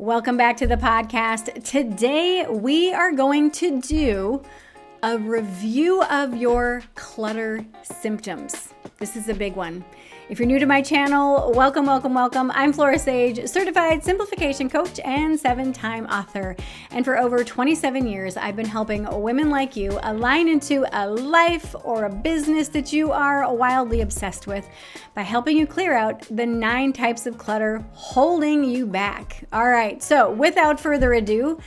Welcome back to the podcast. Today we are going to do a review of your clutter symptoms. This is a big one. If you're new to my channel, welcome. I'm Flora Sage, certified simplification coach and 7-time author. And for over 27 years, I've been helping women like you align into a life or a business that you are wildly obsessed with by helping you clear out the 9 types of clutter holding you back. All right, so without further ado,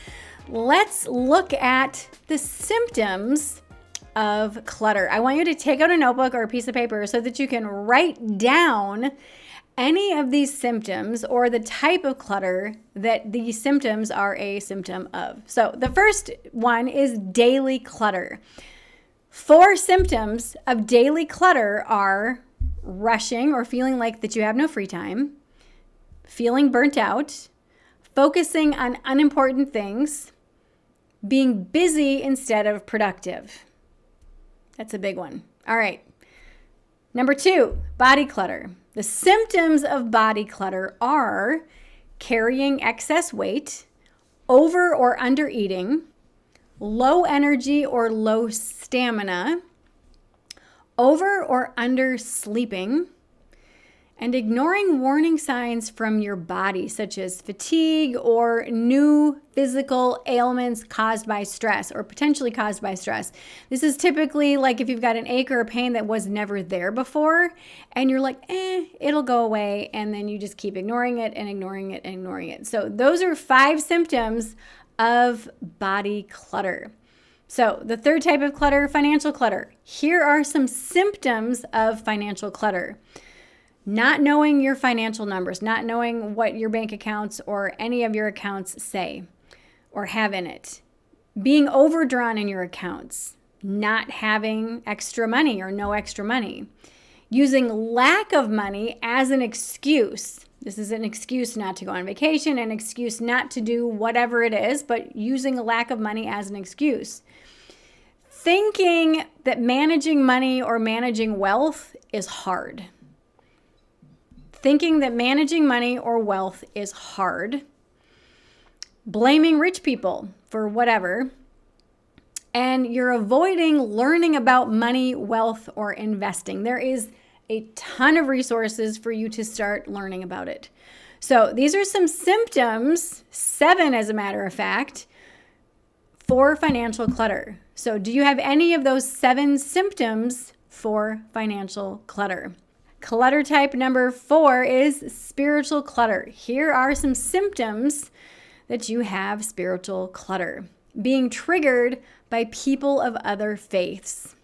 let's look at the symptoms of clutter. I want you to take out a notebook or a piece of paper so that you can write down any of these symptoms or the type of clutter that these symptoms are a symptom of. So the first one is daily clutter. 4 symptoms of daily clutter are rushing or feeling like that you have no free time, feeling burnt out, focusing on unimportant things, being busy instead of productive. That's a big one. All right. Number 2, body clutter. The symptoms of body clutter are carrying excess weight, over or under eating, low energy or low stamina, over or under sleeping, and ignoring warning signs from your body, such as fatigue or new physical ailments caused by stress or potentially caused by stress. This is typically like if you've got an ache or a pain that was never there before, and you're like, it'll go away, and then you just keep ignoring it and ignoring it and ignoring it. So those are 5 symptoms of body clutter. So the third type of clutter, financial clutter. Here are some symptoms of financial clutter. Not knowing your financial numbers, not knowing what your bank accounts or any of your accounts say or have in it. Being overdrawn in your accounts, not having extra money or no extra money. Using lack of money as an excuse. This is an excuse not to go on vacation, an excuse not to do whatever it is, but using a lack of money as an excuse. Thinking that managing money or managing wealth is hard. Thinking that managing money or wealth is hard, blaming rich people for whatever, and you're avoiding learning about money, wealth, or investing. There is a ton of resources for you to start learning about it. So these are some symptoms, 7 as a matter of fact, for financial clutter. So do you have any of those 7 symptoms for financial clutter? Clutter type number 4 is spiritual clutter. Here are some symptoms that you have spiritual clutter. Being triggered by people of other faiths.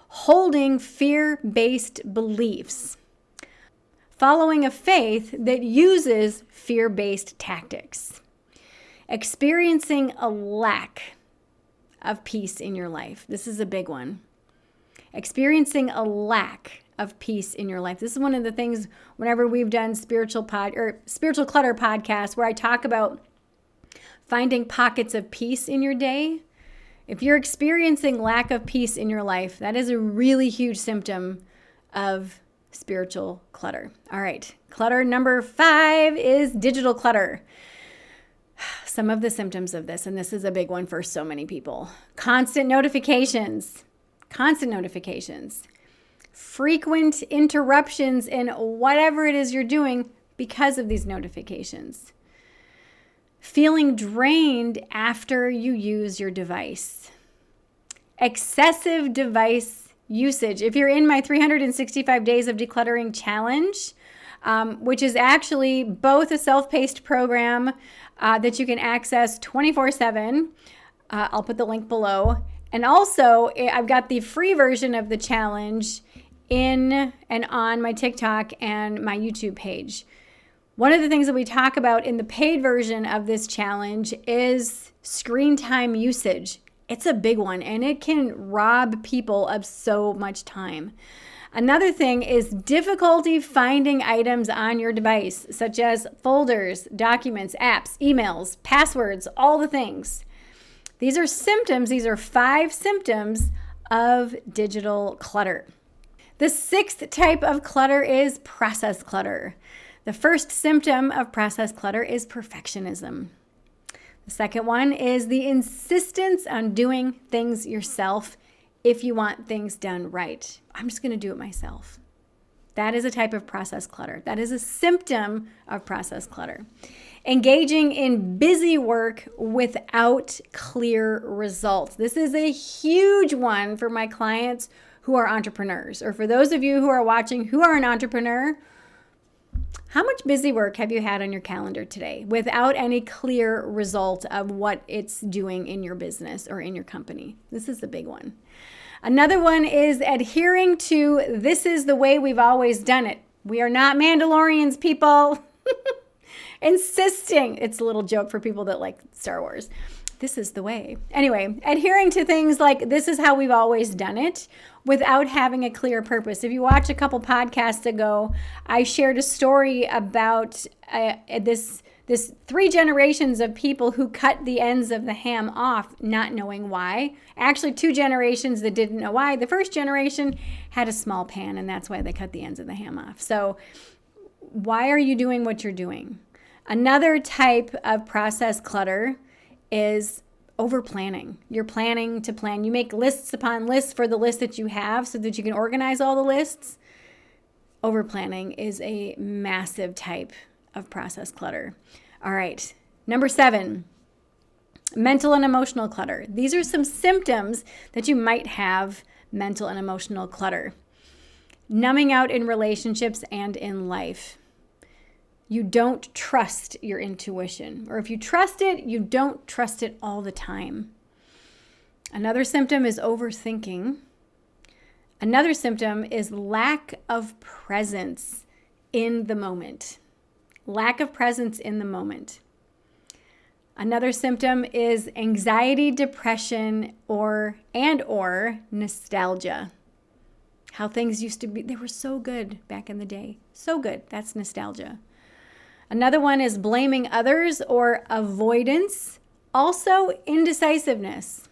Holding fear-based beliefs. Following a faith that uses fear-based tactics. Experiencing a lack of peace in your life. This is a big one. Experiencing a lack of peace in your life. This is one of the things whenever we've done spiritual clutter podcasts where I talk about finding pockets of peace in your day. If you're experiencing lack of peace in your life, that is a really huge symptom of spiritual clutter. All right. Clutter number 5 is digital clutter. Some of the symptoms of this, and this is a big one for so many people. Constant notifications. Frequent interruptions in whatever it is you're doing because of these notifications. Feeling drained after you use your device. Excessive device usage. If you're in my 365 Days of Decluttering Challenge, which is actually both a self-paced program that you can access 24/7, I'll put the link below. And also, I've got the free version of the challenge in and on my TikTok and my YouTube page. One of the things that we talk about in the paid version of this challenge is screen time usage. It's a big one, and it can rob people of so much time. Another thing is difficulty finding items on your device, such as folders, documents, apps, emails, passwords, all the things. These are symptoms. These are 5 symptoms of digital clutter. The 6th type of clutter is process clutter. The first symptom of process clutter is perfectionism. The second one is the insistence on doing things yourself if you want things done right. I'm just going to do it myself. That is a type of process clutter. That is a symptom of process clutter. Engaging in busy work without clear results. This is a huge one for my clients who are entrepreneurs, or for those of you who are watching who are an entrepreneur. How much busy work have you had on your calendar today without any clear result of what it's doing in your business or in your company? This is the big one. Another one is adhering to this is the way we've always done it. We are not Mandalorians, people. Insisting. It's a little joke for people that like Star Wars. This is the way. Anyway, adhering to things like this is how we've always done it without having a clear purpose. If you watch a couple podcasts ago, I shared a story about this 3 generations of people who cut the ends of the ham off, not knowing why. Actually, 2 generations that didn't know why. The first generation had a small pan, and that's why they cut the ends of the ham off. So why are you doing what you're doing? Another type of process clutter is over planning. You're planning to plan. You make lists upon lists for the list that you have so that you can organize all the lists. Over planning is a massive type of process clutter. All right. Number 7, mental and emotional clutter. These are some symptoms that you might have mental and emotional clutter. Numbing out in relationships and in life. You don't trust your intuition. Or if you trust it, you don't trust it all the time. Another symptom is overthinking. Another symptom is lack of presence in the moment. Lack of presence in the moment. Another symptom is anxiety, depression, or nostalgia. How things used to be, they were so good back in the day. So good. That's nostalgia. Another one is blaming others or avoidance. Also, indecisiveness.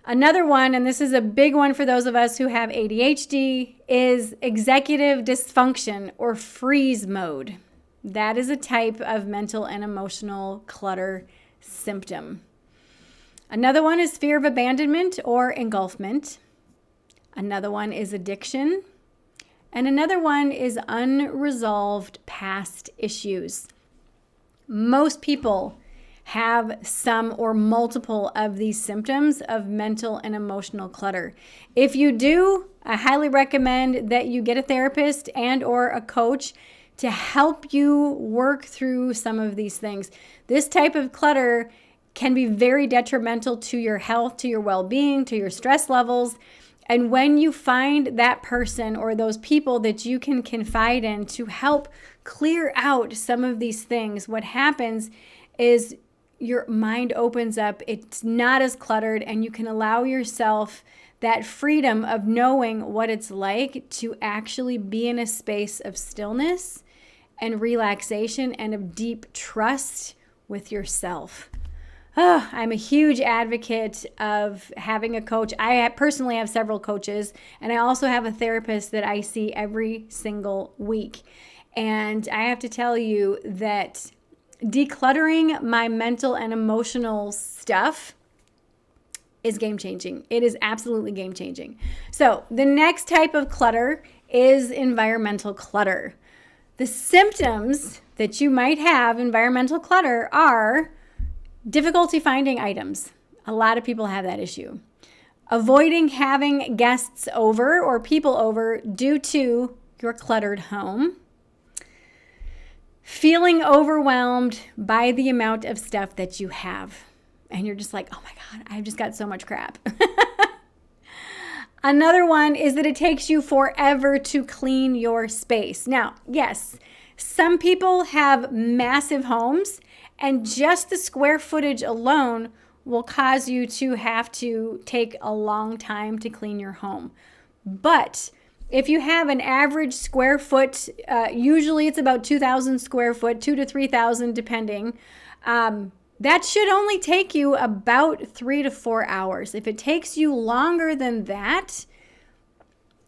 Another one, and this is a big one for those of us who have ADHD, is executive dysfunction or freeze mode. That is a type of mental and emotional clutter symptom. Another one is fear of abandonment or engulfment. Another one is addiction. And another one is unresolved past issues. Most people have some or multiple of these symptoms of mental and emotional clutter. If you do, I highly recommend that you get a therapist and or a coach to help you work through some of these things. This type of clutter can be very detrimental to your health, to your well-being, to your stress levels. And when you find that person or those people that you can confide in to help clear out some of these things, what happens is your mind opens up. It's not as cluttered, and you can allow yourself that freedom of knowing what it's like to actually be in a space of stillness and relaxation and of deep trust with yourself. Oh, I'm a huge advocate of having a coach. I personally have several coaches, and I also have a therapist that I see every single week. And I have to tell you that decluttering my mental and emotional stuff is game-changing. It is absolutely game-changing. So the next type of clutter is environmental clutter. The symptoms that you might have environmental clutter are difficulty finding items. A lot of people have that issue. Avoiding having guests over or people over due to your cluttered home. Feeling overwhelmed by the amount of stuff that you have. And you're just like, oh my God, I've just got so much crap. Another one is that it takes you forever to clean your space. Now, yes, some people have massive homes, and just the square footage alone will cause you to have to take a long time to clean your home. But if you have an average square foot, usually it's about 2,000 square foot, 2,000 to 3,000 depending, that should only take you about 3 to 4 hours. If it takes you longer than that,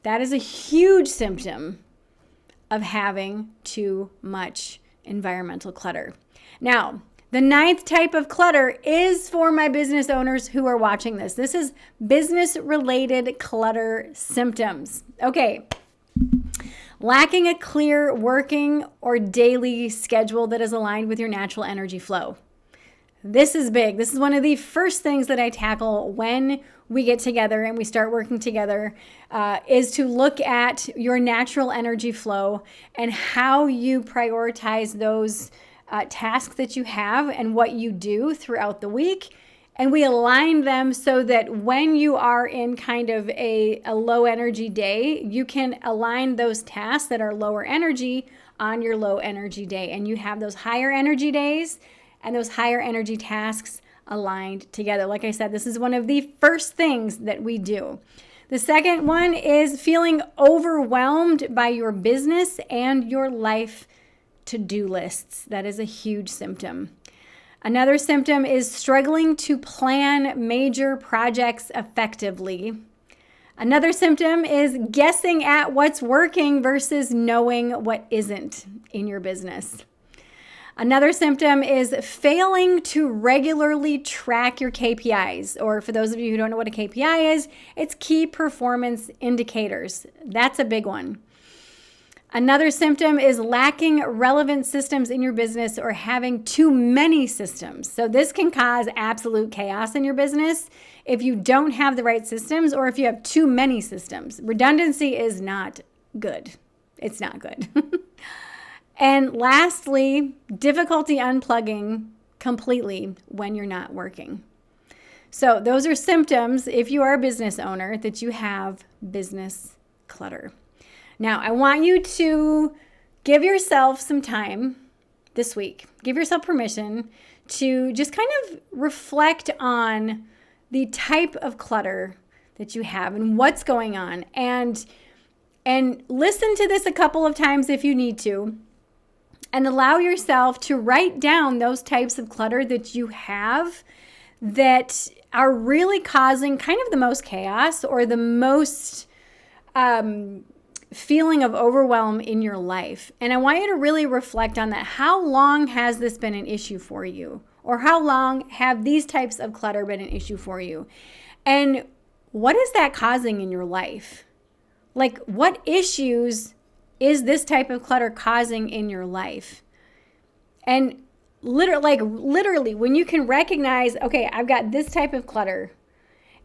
that is a huge symptom of having too much environmental clutter. Now, the 9th type of clutter is for my business owners who are watching this. This is business-related clutter symptoms. Okay. Lacking a clear working or daily schedule that is aligned with your natural energy flow. This is big. This is one of the first things that I tackle when we get together and we start working together, is to look at your natural energy flow and how you prioritize those tasks that you have and what you do throughout the week. And we align them so that when you are in kind of a low energy day, you can align those tasks that are lower energy on your low energy day. And you have those higher energy days and those higher energy tasks aligned together. Like I said, this is one of the first things that we do. The second one is feeling overwhelmed by your business and your life to-do lists. That is a huge symptom. Another symptom is struggling to plan major projects effectively. Another symptom is guessing at what's working versus knowing what isn't in your business. Another symptom is failing to regularly track your KPIs, or for those of you who don't know what a KPI is, it's key performance indicators. That's a big one. Another symptom is lacking relevant systems in your business or having too many systems. So this can cause absolute chaos in your business if you don't have the right systems or if you have too many systems. Redundancy is not good. It's not good. And lastly, difficulty unplugging completely when you're not working. So those are symptoms, if you are a business owner, that you have business clutter. Now, I want you to give yourself some time this week. Give yourself permission to just kind of reflect on the type of clutter that you have and what's going on. And listen to this a couple of times if you need to. And allow yourself to write down those types of clutter that you have that are really causing kind of the most chaos or the most feeling of overwhelm in your life. And I want you to really reflect on that. How long has this been an issue for you? Or how long have these types of clutter been an issue for you? And what is that causing in your life? Like, what issues is this type of clutter causing in your life? And literally, when you can recognize, okay, I've got this type of clutter,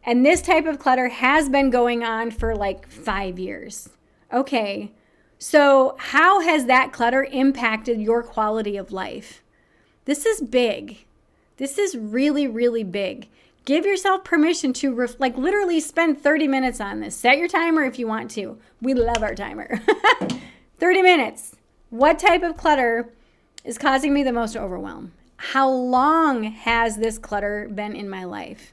and this type of clutter has been going on for like 5 years. Okay, so how has that clutter impacted your quality of life? This is big. This is really, really big. Give yourself permission to literally spend 30 minutes on this. Set your timer if you want to. We love our timer. 30 minutes. What type of clutter is causing me the most overwhelm? How long has this clutter been in my life?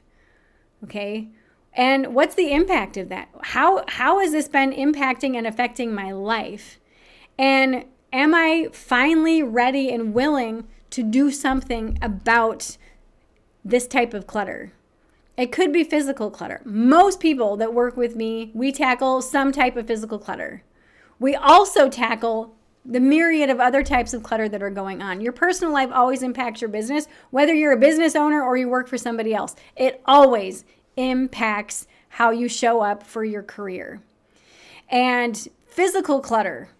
Okay. And what's the impact of that? How has this been impacting and affecting my life? And am I finally ready and willing to do something about this type of clutter? It could be physical clutter. Most people that work with me, we tackle some type of physical clutter. We also tackle the myriad of other types of clutter that are going on. Your personal life always impacts your business, whether you're a business owner or you work for somebody else. It always impacts how you show up for your career. And physical clutter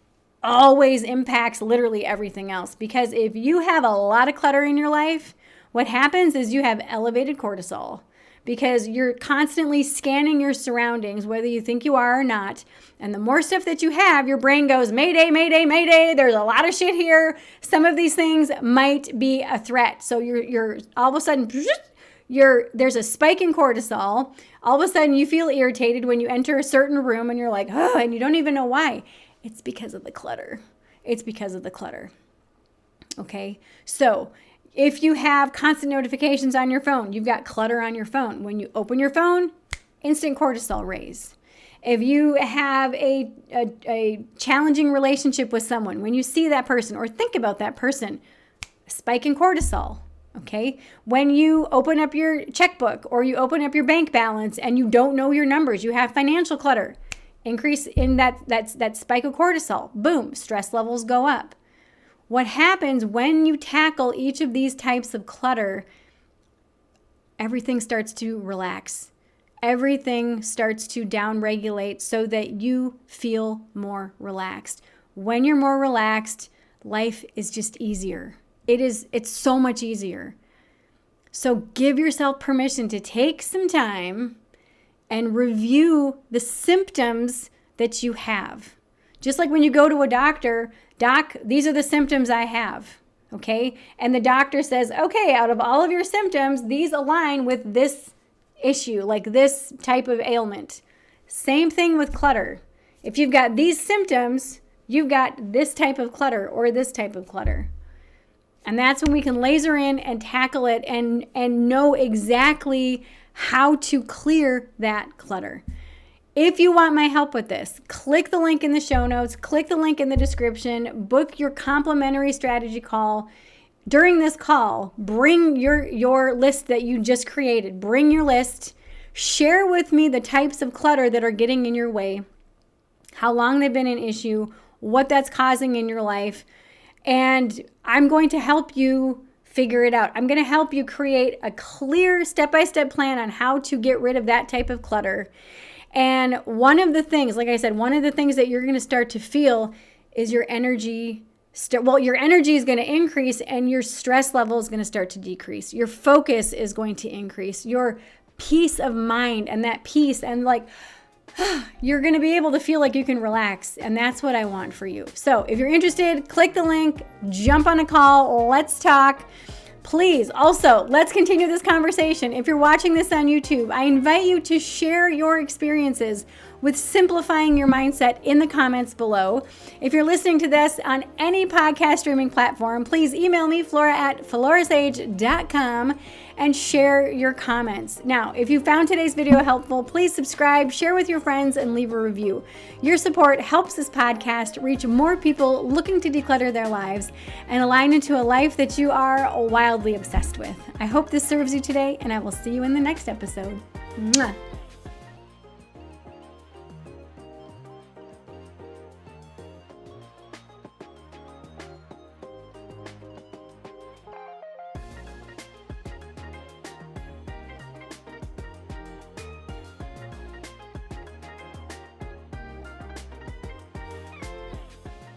always impacts literally everything else, because if you have a lot of clutter in your life, what happens is you have elevated cortisol, because you're constantly scanning your surroundings, whether you think you are or not. And the more stuff that you have, your brain goes, mayday, mayday, mayday. There's a lot of shit here. Some of these things might be a threat. So you're all of a sudden, there's a spike in cortisol. All of a sudden you feel irritated when you enter a certain room and you're like, oh, and you don't even know why. It's because of the clutter. It's because of the clutter. Okay. So if you have constant notifications on your phone, you've got clutter on your phone. When you open your phone, instant cortisol raise. If you have a challenging relationship with someone, when you see that person or think about that person, spike in cortisol. Okay. When you open up your checkbook or you open up your bank balance and you don't know your numbers, you have financial clutter, increase in that spike of cortisol. Boom, stress levels go up. What happens when you tackle each of these types of clutter? Everything starts to relax. Everything starts to downregulate so that you feel more relaxed. When you're more relaxed, life is just easier. It's so much easier. So give yourself permission to take some time and review the symptoms that you have. Just like when you go to a doctor, doc, these are the symptoms I have, okay? And the doctor says, okay, out of all of your symptoms, these align with this issue, like this type of ailment. Same thing with clutter. If you've got these symptoms, you've got this type of clutter or this type of clutter. And that's when we can laser in and tackle it and know exactly how to clear that clutter. If you want my help with this, click the link in the show notes, click the link in the description, book your complimentary strategy call. During this call, bring your list that you just created. Bring your list. Share with me the types of clutter that are getting in your way, how long they've been an issue, what that's causing in your life. And I'm going to help you figure it out. I'm going to help you create a clear step-by-step plan on how to get rid of that type of clutter. And one of the things, like I said, one of the things that you're going to start to feel is your energy. Your energy is going to increase and your stress level is going to start to decrease. Your focus is going to increase. Your peace of mind and that peace and you're going to be able to feel like you can relax. And that's what I want for you. So if you're interested, click the link, jump on a call, let's talk. Please, also, let's continue this conversation. If you're watching this on YouTube, I invite you to share your experiences with simplifying your mindset in the comments below. If you're listening to this on any podcast streaming platform, please email me, flora@florasage.com, and share your comments. Now, if you found today's video helpful, please subscribe, share with your friends, and leave a review. Your support helps this podcast reach more people looking to declutter their lives and align into a life that you are wildly obsessed with. I hope this serves you today, and I will see you in the next episode. Mwah.